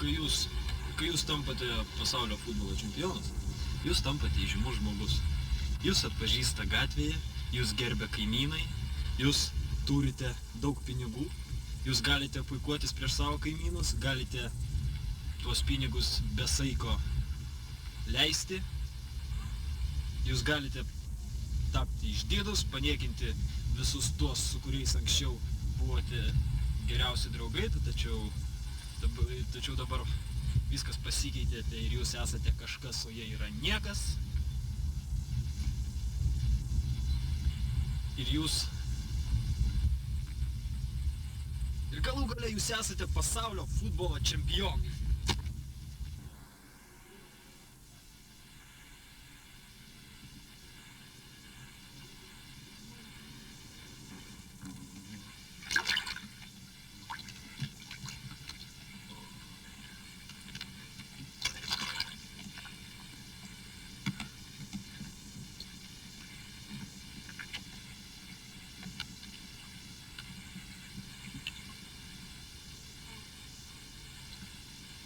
kai jūs tampate pasaulio futbolo čempionas, jūs tampate įžymus žmogus. Jūs atpažįsta gatvėje, jūs gerbia kaimynai, jūs turite daug pinigų, jūs galite puikuotis prieš savo kaimynus, galite tuos pinigus be saiko leisti, jūs galite tapti išdidus, paniekinti visus tuos, su kuriais anksčiau buvote geriausi draugai, tačiau dabar viskas pasikeitėte ir jūs esate kažkas, o jie yra niekas. Ir galų gale jūs esate pasaulio futbolo čempionai.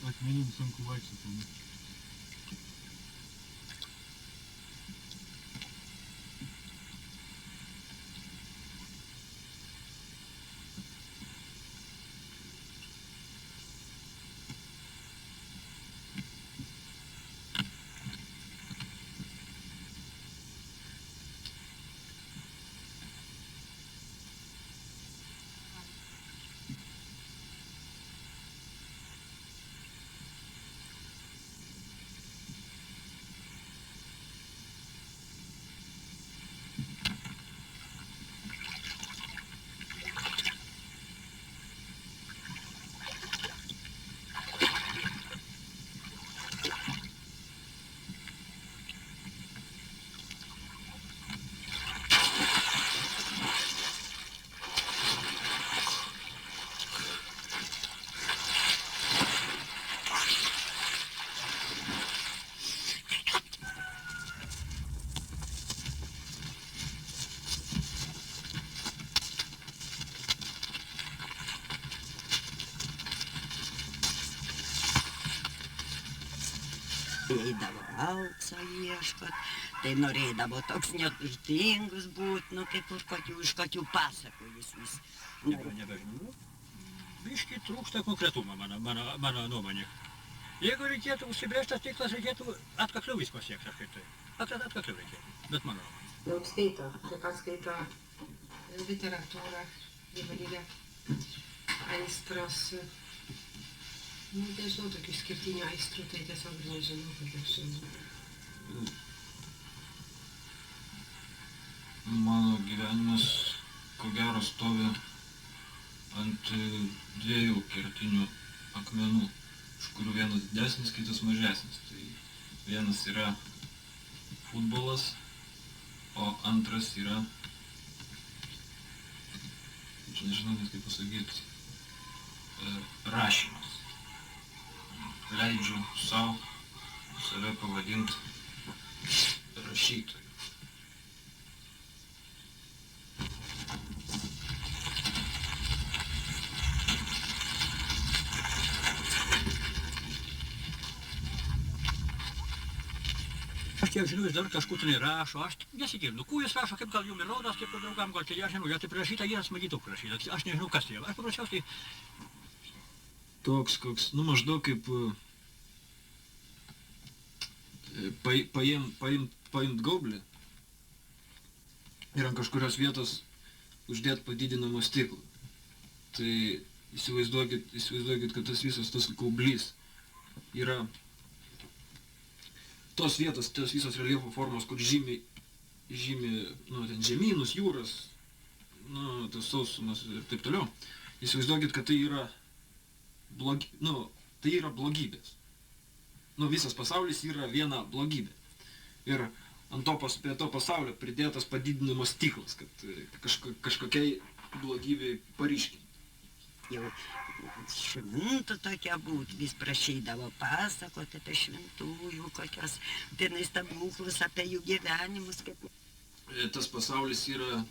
Akmenim sunku vaikščioti. Eidavo aukso ieškot, tai norėdavo toks neturtingus būt, kaip iš kokių pasakų jis vis. Nebežinau. Biškį trūksta konkretumą, mano nuomonė. Jeigu reikėtų užsibrėžtas tikslas, reikėtų atkakliau visko siekti, aš kaip tai. Atkakliau reikėtų, bet mano nuomonė. Daug skaito, taip pat skaito literatūrą, įvairią aistros. Nežinau, tokių skirtinių aistrų, tai tiesiog nežinau, kad aš žinau. Mano gyvenimas, ko gero, stovi ant dviejų kertinių akmenų, iš kurių vienas didesnis, kitas mažesnis. Tai vienas yra futbolas, o antras yra, aš nežinau net kaip pasakyti, rašymas. Leidžiu save pavadinti rašytoju. Aš tiek žinau, jis dar kažkur tai rašo, aš nesigilinu, kuo jis rašo, kaip gal jum ir rodas, kaip draugam, gal tai aš žinau, jie taip rašyta, jie smagiai daug rašyta, aš nežinau, kas tai. Aš paprasčiausiai Toks, maždaug kaip paimt gaublį ir ant kažkurios vietos uždėt padidinamą stiklą. Tai įsivaizduokit, kad tas visas tas gaublys yra tos visos reljefo formos, kur žymi, ten žemynus, jūras, tas sausumas ir taip toliau. Įsivaizduokit, kad tai yra blogybės. Visas pasaulis yra viena blogybė. Ir ant to pasaulio pridėtas padidinamas stiklas, kad kažkokiai blogybei paryškinti. Jau šventų tokia būt, vis prašydavo pasakoti apie šventųjų, kokios tenai stebuklus, apie jų gyvenimus. Tas pasaulis yra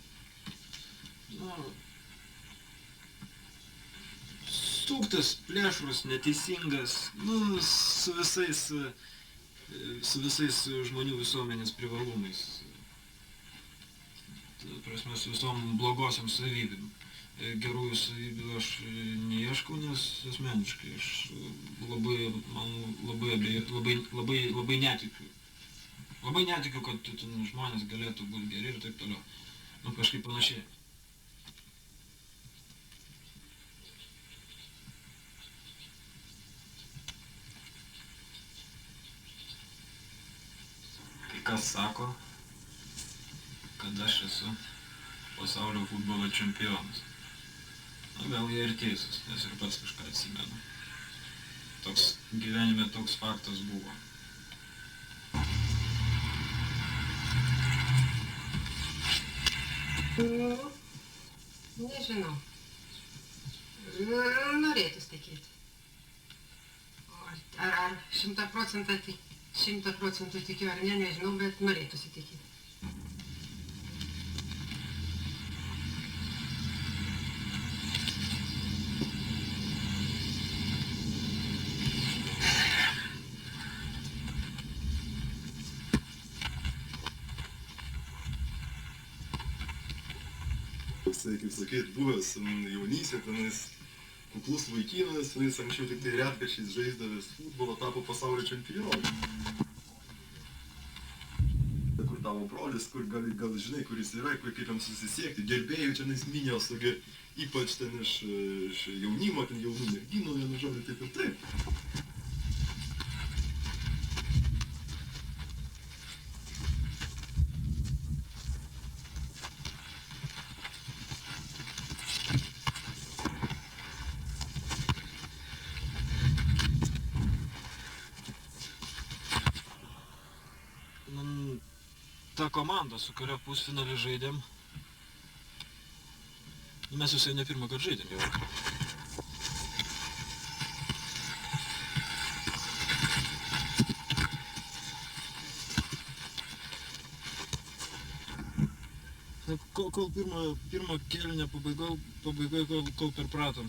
suktas, plėšrus, neteisingas, nu, su visais žmonių visuomenės privalumais. Ta prasme, su visom blogosiam savybėm. Gerųjų savybių aš neieškau, nes asmeniškai aš labai netikiu. Labai netikiu, kad ten žmonės galėtų būti geri ir taip toliau. Nu, kažkaip panašiai. Kai kas sako, kad aš esu pasaulio futbolo čempionas. Na, gal jie ir teisūs, nes ir pats kažką atsimenu. Toks gyvenime toks faktas buvo. Nežinau. Norėtųs tikėti. Ar 100% tikiu ar ne, nežinau, bet norėtųsi tikėti. Toksai, kaip sakyt, buvęs jaunystė, tenais kuklus vaikinas, tenais anksčiau tik tai retkarčiais žaisdavęs futbolą, tapo pasaulio čempionu. Kur tavo brolis, kur gal žinai, kur jis yra, kaip jam susisiekti, gerbėjų čia minijos, ypač ten iš jaunimo, ten jaunų merginų, vienu žodžiu, taip ir taip. Ta komanda, su kuria pusfinalį žaidėm, mes visai ne pirmą kartą žaidėm jau. Kol pirmo kėlinio pabaigoje, kol perpratom,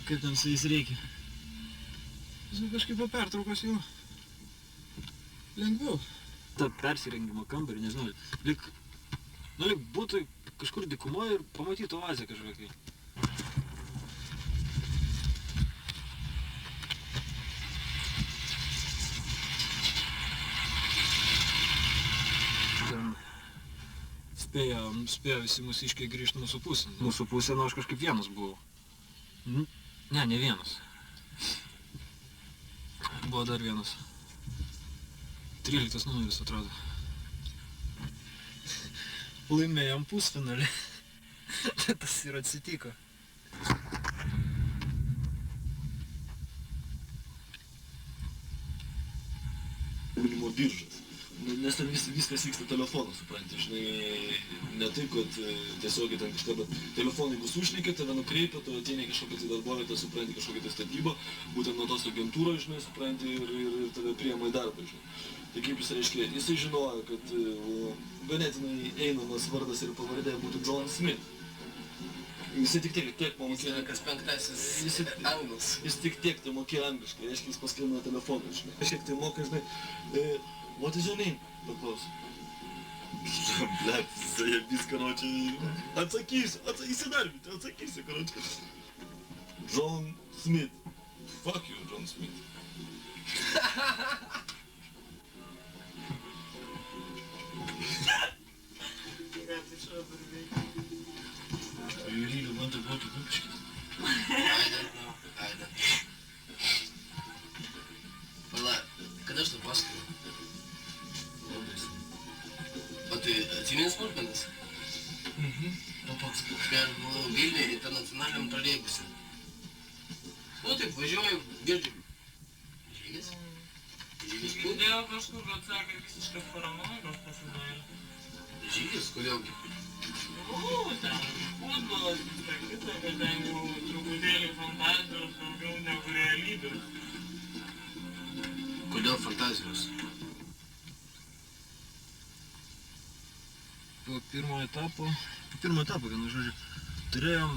kaip ten su jais reikia. Kažkaip po pertraukos jau lengviau. Ta persirengimo kambarį, nežinau, lyg būtų kažkur dykumoje ir pamatytų oazę kažkokį. Ten spėjo visi mūsiškiai grįžti mūsų pusę. Mūsų pusė, nu aš kažkaip vienas buvau. Ne vienas. Buvo dar vienas. 13 numeris atrodo. Laimėjom pusfinalį. Tas ir atsitiko. Minimo biržas. Nes ten viskas vyksta telefonu, supranti, žinai, ne taip, kad tiesiogiai ten kažką, bet telefonai bus užšnekė, tave nukreipia, tu ateini kažkokią tai darbovietę, supranti, kažkokią tai statybą, būtent nuo tos agentūros, žinai, supranti, ir tave priema į darbą, žinai. Tai kaip jis reiškia, jisai žinojo, kad ganėtinai einamas vardas ir pavardė būtų John Smith. Jisai tik tiek mokėjo. Kas penktasis anglas. Jis tik tiek tai mokėjo angliškai, reiškia, jis paskambino telefonu, žinai. Kažkiek tai moka, žinai, what is your name? Paklausiu. Blet, zajebys, karoči. Atsakysiu, atsakysiu, karoči. John Smith. Fuck you, John Smith. You really want to go to Kupiškis? Aida. Pala, kada aš tau pasakoju? O tai atsimeni smulkmenas? Papasakok. Kai aš buvau Vilniuje internacionaliniam troleibuse. Nu taip, važiuoju, girdžiu. Žygis? Žygis būtų? Girdėjau kažkur, bet sakė visiškai paranoidos pasidarė. Žygis, kodėlgi? Ten futbolas, visą kitą, bet ten jau truputėlį fantazijos daugiau negu realybės. Kodėl fantazijos? Po pirmo etapo, vienu žodžiu, turėjom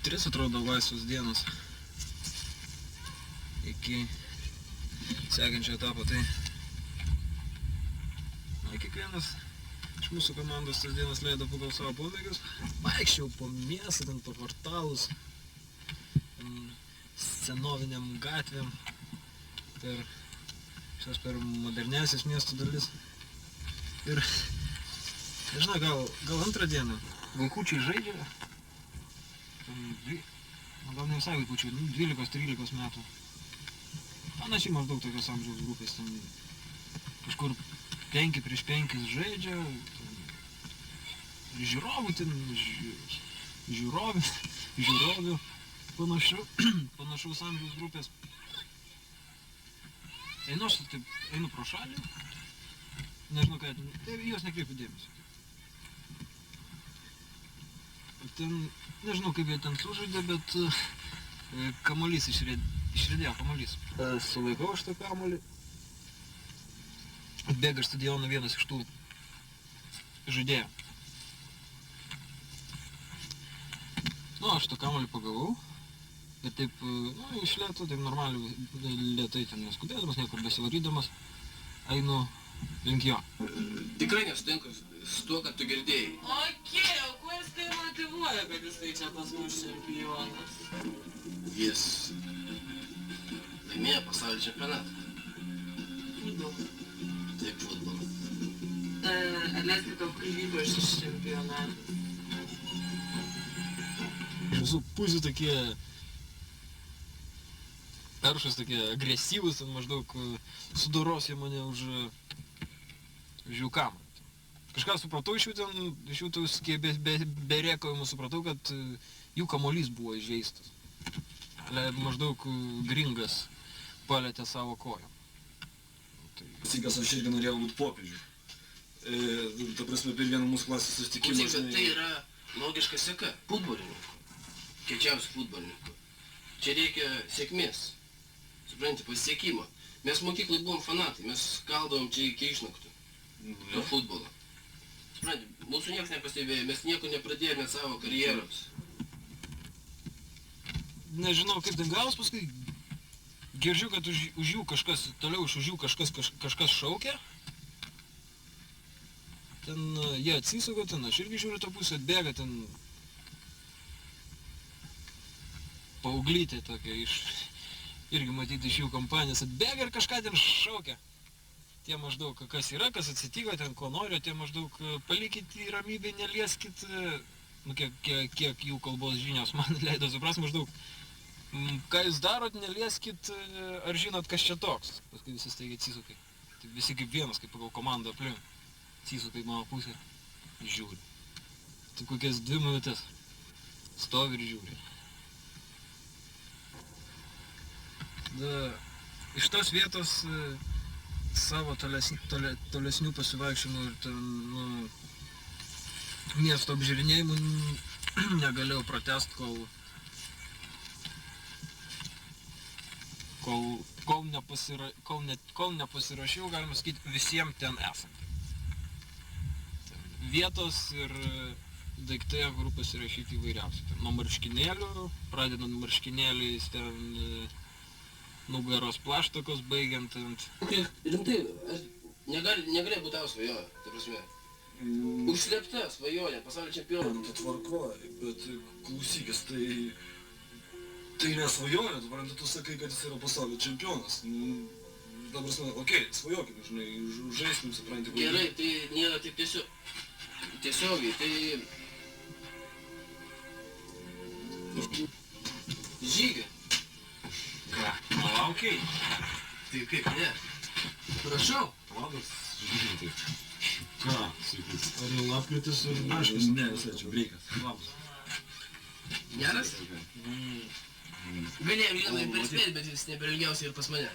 3 atrodo laisvos dienos iki sekančio etapo, tai kiekvienas iš mūsų komandos tas dienas leido pagal savo pomėgius. Vaikščiau po miestą, ten po kvartalus, senoviniam gatvėm, per modernesias miesto dalis. Ir, nežinau, gal antrą dieną vaikučiai žaidžia, gal ne visai vaikučiai, 12-13 metų. Panašiai maždaug tokios amžiaus grupės, ten kažkur 5 prieš 5 žaidžia, ir žiūrovų ten, žiūrovių panašaus amžiaus grupės. Aš taip einu pro šalį, nežinau ką, tai jos nekreipiu dėmesio. Ten, nežinau kaip jie ten sužaidė, bet kamuolys išriedėjo kamuolys. Sulaikau aš tą kamuolį. Atbėga iš stadiono vienas iš tų žaidėjų. Aš tą kamuolį pagavau. Ir taip, iš lėto, taip normaliai, lėtai ten neskubėdamas, niekur besivarydamas, einu link jo. Tikrai nesutinku su tuo, kad tu girdėjai. Okei, o kuo jis tai motyvuoja, kad jis tai čia pas mus čempionas? Jis laimėjo pasaulio čempionatą. Futbolo. Taip, futbolo. Atleiskit, o kur vyko šis čempionatas? Iš visų pusių tokie peršas, tokie agresyvūs, maždaug sudoros jie mane už jų kamuolį. Kažką supratau iš jų tokių berėkavimų, supratau, kad jų kamuolys buvo įžeistas. Maždaug Gringas palėtė savo kojom. Sykas aš irgi norėjau būti popiežiu. Ta prasme, per vieną mūsų klasės susitikimą. Klausyk, tai yra logiška seka futbolininkų, kiečiausių futbolininkų. Čia reikia sėkmės, supranti, pasiekimo. Mes mokyklai buvom fanatai, mes kaldavom čia iki išnaktų to futbolo. Supranti, mūsų niekas nepastebėjo, mes nieko nepradėjome savo karjeros. Nežinau, kaip ten gavos, paskui girdžiu, kad už jų kažkas, toliau už jų kažkas šaukia. Ten jie atsisuko, ten aš irgi žiūriu tą pusę, atbėga ten paauglyti tokia irgi matyti iš jų kompanijos, atbėga ir kažką ten šaukia. Tie maždaug, kas yra, kas atsitiko, ten ko nori, tie maždaug palikit į ramybę, nelieskit, kiek jų kalbos žinios man leido supras, maždaug, ką jūs darot, nelieskit, ar žinot, kas čia toks. Paskui visi staigiai atsisukai. Tai visi kaip vienas, kaip pagal komandą aplink. Atsisukai mano pusę, žiūri. Tai kokias 2 minutės stovi ir žiūri. Iš tos vietos savo tolesnių pasivaikščiojimų ir ten, miesto apžiūrinėjimų negalėjau pratęsti, kol nepasirašiau, galima sakyti, visiems ten esant. Vietos ir daiktai, kurių pasirašyti įvairiausiai. Nuo marškinėlių, pradedant marškinėliais, ten nugaros plaštakos, baigiant ant... Rimtai, aš negalėjau būti tavo svajonė, ta prasme. Užslėpta svajonė, pasaulio čempionas. Tai tvarkoj, bet klausykis, tai nesvajonė, tu sakai, kad jis yra pasaulio čempionas. Ta prasme, okei, svajokim, žinai, žaiskim, supranti. Gerai, tai nėra taip tiesiogiai, tai... Žygė. Ką? Laukiai? Tai kaip, ne? Prašau. Labas, žygintai. Ką? Ar jau lapkritis ir... Aiškus, ne, visai čia breikas. Labas. Geras? Galėjom žinoma perspėti, bet jis ne per ilgiausiai ir pas mane.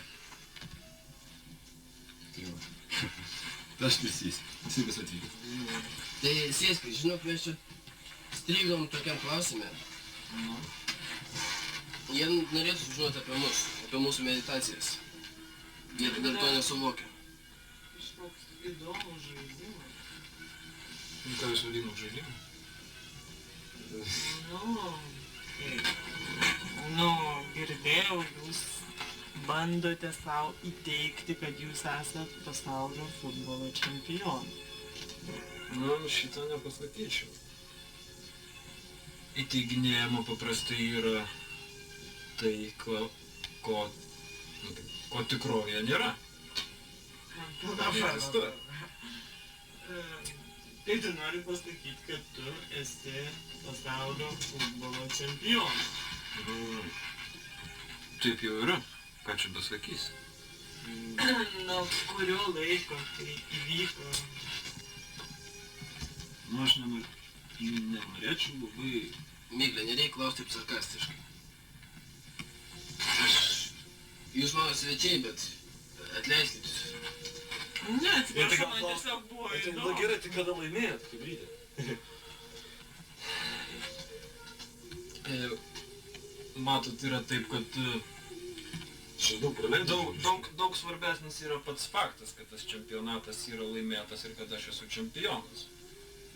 Tai aš prisėsiu. Sveikas atvykęs. Tai sėskis, žinok, mes čia strygom tokiam klausime. Jie norėtų sužinoti apie mus, apie mūsų meditacijas. Jie dar to nesuvokia. Kažkoks įdomus žaidimas. Ką jūs vadinat žaidimu? Nu, girdėjau, jūs bandote savo įteikti, kad jūs esat pasaulio futbolo čempionai. Nu, šitą nepasakyčiau. Įteiginėjama paprastai yra tai, ko tikrovėje nėra. Neegzistuoja. Tai tu nori pasakyti, kad tu esi pasaulio futbolo čempionas. Taip jau yra. Ką čia pasakysi? Nuo kurio laiko tai įvyko? Nu, aš nenorėčiau labai... Miglė, nereik klausti taip sarkastiškai. Jūs mano svečiai, bet atleiskit. Ne, atsiprašau, man tiesiog buvo Na įdomu. gerai, tai kada laimėjot, kaip ryte? Matot, yra taip, kad Čia daug praleidau. daug svarbesnis yra pats faktas, kad tas čempionatas yra laimėtas ir kad aš esu čempionas.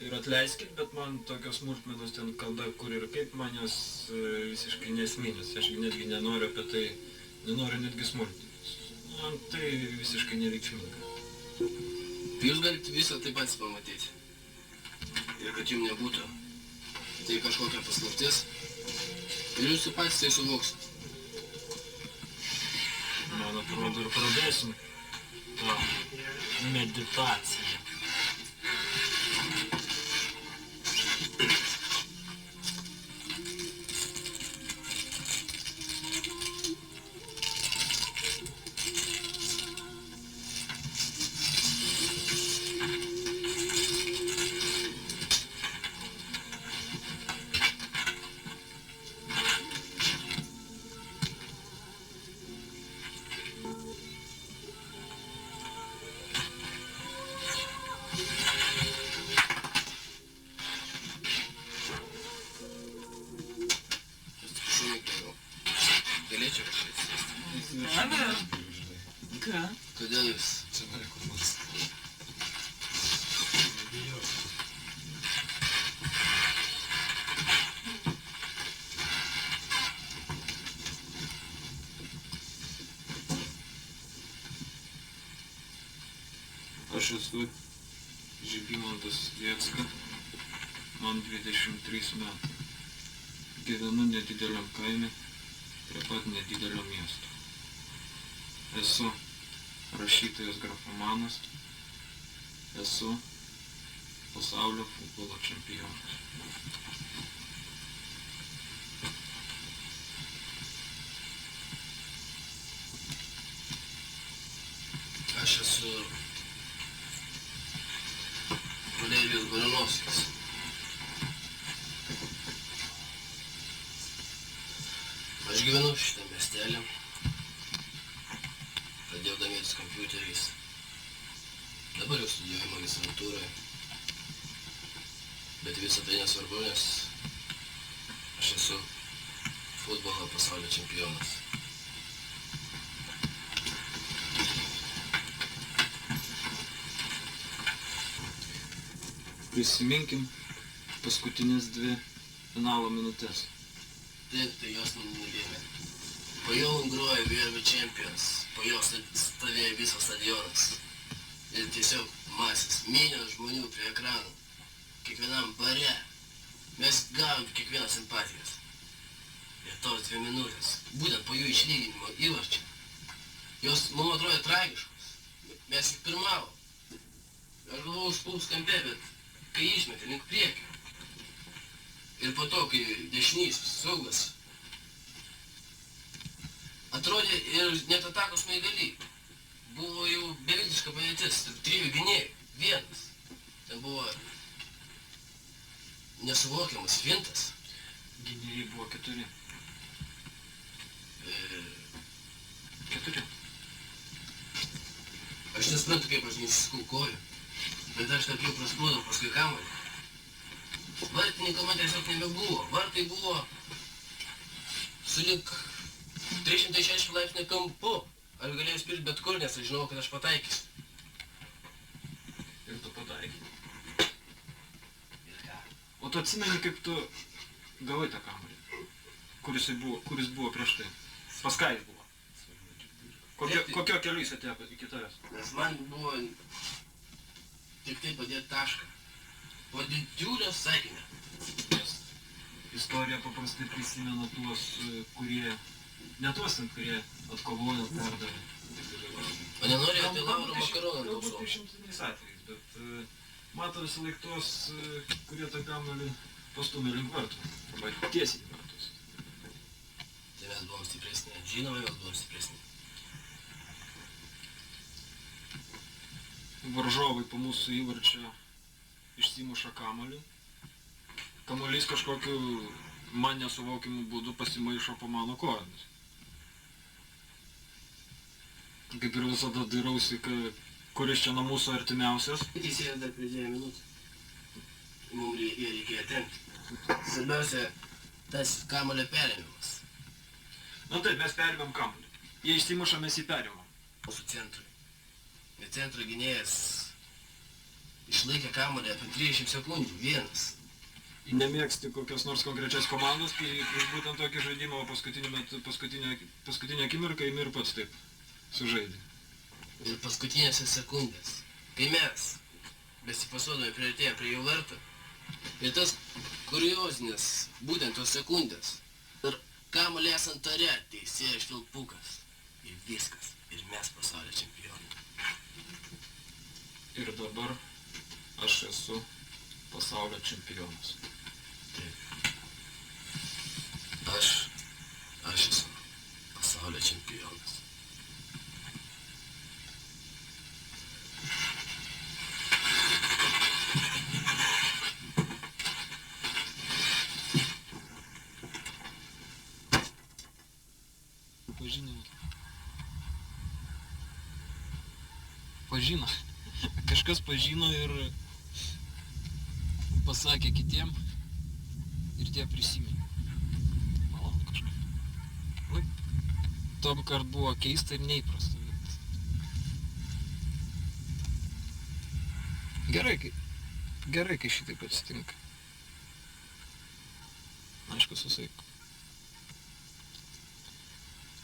Ir atleiskit, bet man tokios smulkmenos ten kada, kur ir kaip man jos visiškai nesminės. Aš netgi nenoriu apie tai, nenoriu netgi smulkmenos. Man tai visiškai nereikšminga. Tai jūs galite visą taip pat pamatyti. Ir kad jums nebūtų tai kažkokia paslaptis. Ir jūs patys tai suvoksit. Man atrodo, ir pradėsim tą meditaciją. Galėčiau kažkaip. Ką? Kodėl jūs? Čia nori kur nors. Aš esu Žygimantas Viecka, man 23 metai. Gyvenu nedideliam kaime, prie pat nedidelio miesto. Esu rašytojas grafomanas, esu pasaulio futbolo čempionas. Aš esu Valerijus Baranovskis. Aš gyvenu šitą miestelį. Pradėjau domėtis kompiuteriais. Dabar jau studijuoju magistrantūroje. Bet visą tai nesvarbu, nes aš esu futbolo pasaulio čempionas. Prisiminkim paskutinės 2 finalo minutės. Taip, tai jos nulėmė. Po jo grojo VRV Champions, po jo stovėjo visas stadionas. Ir tiesiog masės, minios žmonių prie ekranų. Kiekvienam bare. Mes gavom kiekvieną simpatijas. Ir tos 2 minutės, būtent po jų išlyginimo įvarčio, jos, man atrodo, tragiškos. Mes jį pirmavom. Aš galvojau užpuls kampe, bet kai išmetė link priekio. Ir po to, kai dešinys saugas, atrodė ir net atakos smaigalį. Buvo jau beviltiška padėtis, tarp 3 gynėjų, vienas. Ten buvo nesuvokiamas fintas. Gynėjai buvo 4. 4. Aš nesuprantu, kaip aš neįsiskau kojų, bet aš tarp jų prasprūdau paskui kamuolį. Vartininko man tiesiog nebebuvo. Vartai buvo sulig 360 laipsnių kampu. Aš galėjau spirti bet kur, nes aš žinau, kad aš pataikysiu. Ir tu pataikai. Ir ką? O tu atsimeni, kaip tu gavai tą kamuolį? kuris buvo prieš tai. Pas ką jis buvo? Kokio keliu jis atėjo iki tavęs? Nes man buvo tik tai padėti tašką. Po didžiulio sakinio. Istorija paprastai prisimena tuos, kurie, ne tuos, kurie atkovojo, perdavė. O nenorėjo tai Lauro makaroną ant Galbūt ausų. išimtiniais atvejais, bet mato visą laik tuos, kurie tą kamuolį pastumė link vartų, arba tiesiai link vartus. Tai mes buvom stipresni. Žinoma, mes buvom stipresni. Varžovai po mūsų įvarčio išsimuša kamuolį. Kamuolys kažkokiu man nesuvokimu būdu pasimaišo po mano kojomis. Kaip ir visada dairausi, kuris čia nuo mūsų artimiausias. Teisėjas dar pridėjo minutę. Mums reikėjo tempti. Svarbiausia, tas kamuolio perėmimas. Na taip, mes perėmėm kamuolį. Jie išsimuša, mes jį perėmėm. Mūsų centrui. Bet centro gynėjas išlaikė kamuolį apie 30 sekundžių, vienas. Nemėgsti kokios nors konkrečios komandos, tai už būtent tokį žaidimą paskutinę akimirką imi ir pats taip sužaidė. Ir paskutinėse sekundės, kai mes besipasuodami priartėjome prie jų vartų, ir tas kuriozinis, būtent tos sekundės, ir kamuolį esant ore, teisėjas švilpukas. Ir viskas. Ir mes pasaulio čempionai. Ir dabar aš esu pasaulio čempionas. Aš esu pasaulio čempionas. Pažino. Kažkas pažino ir pasakė kitiem ir tie prisiminė. Malonu kažkaip. Tom kart buvo keista ir neįprasta, bet... Gerai, kai šitaip atsitinka. Aišku, susaik.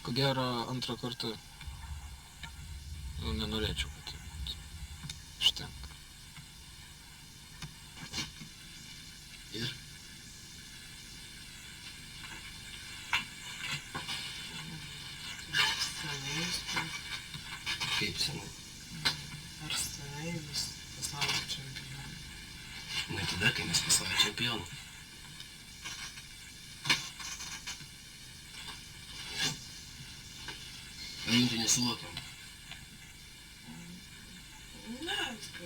Ko gero, antrą kartą nenorėčiau, kad užtenka. Ir? Senai jūs Kaip senai? ar senai jūs pasaulio čempionai? Ne tada, kai mes pasaulio čempionai. Ar jums tai nesuvokiam? Ne, viską.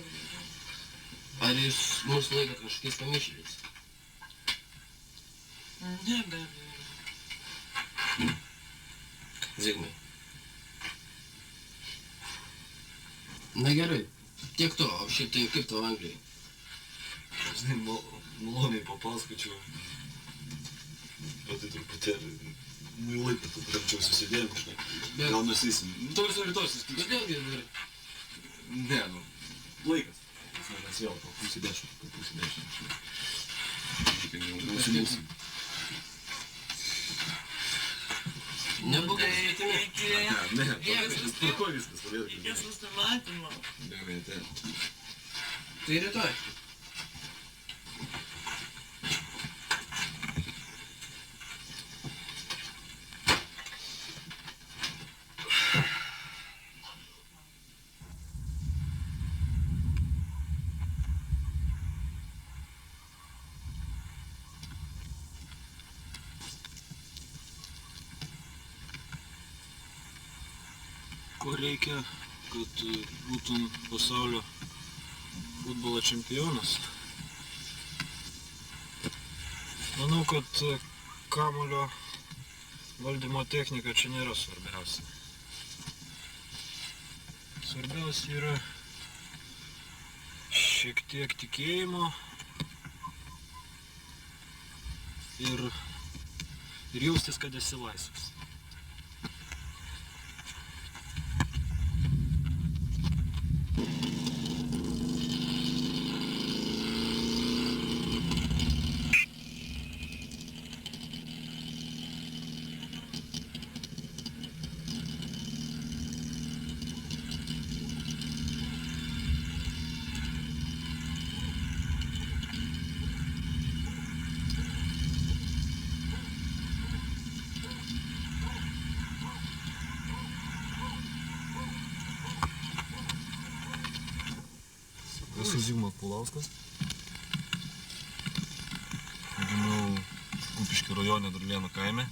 Ar jūs mus laikot kažkokiais pamišėliais? Ne, be abejo. Zigmai. Na gerai, tiek to, o šiaip tai kaip tavo Anglijai? Žinai, maloniai papasakočiau. Bet tai truputėlį, nu į laiką, tu rimčiau susidėjom, žinai. Bet- Gal mes eisim. Nu, to visą rytoj susitiksim. Kodėl gerai? Ne, nu, laikas. Mes vėl po pusė dešimt, žinai. Nusimusim. Nebūgai įtimi. Ne, tvarkoj viskas, pradėtų. Iki susimatymo. Gerai, ten. Tai rytoj. Ko reikia, kad būtum pasaulio futbolo čempionas? Manau, kad kamuolio valdymo technika čia nėra svarbiausia. Svarbiausia yra šiek tiek tikėjimo ir jaustis, kad esi laisvas. Esu Zigmas Paulauskas. Gimiau Kupiškio rajone Drulėnų kaime.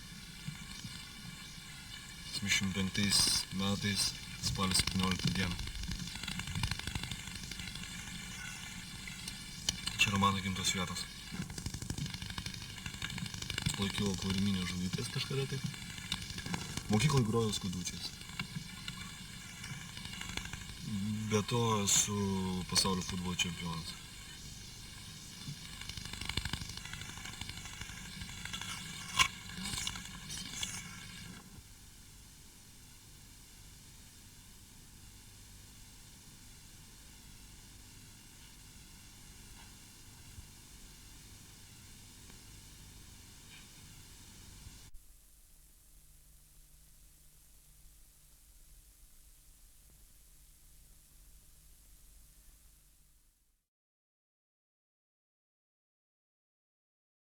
75 metais spalio 17 dieną. Čia yra mano gimtos vietos. Laikiau akvariminės žuvytės kažkada taip. Mokyklai grojau skudučiais. Be to esu pasaulio futbolo čempionas.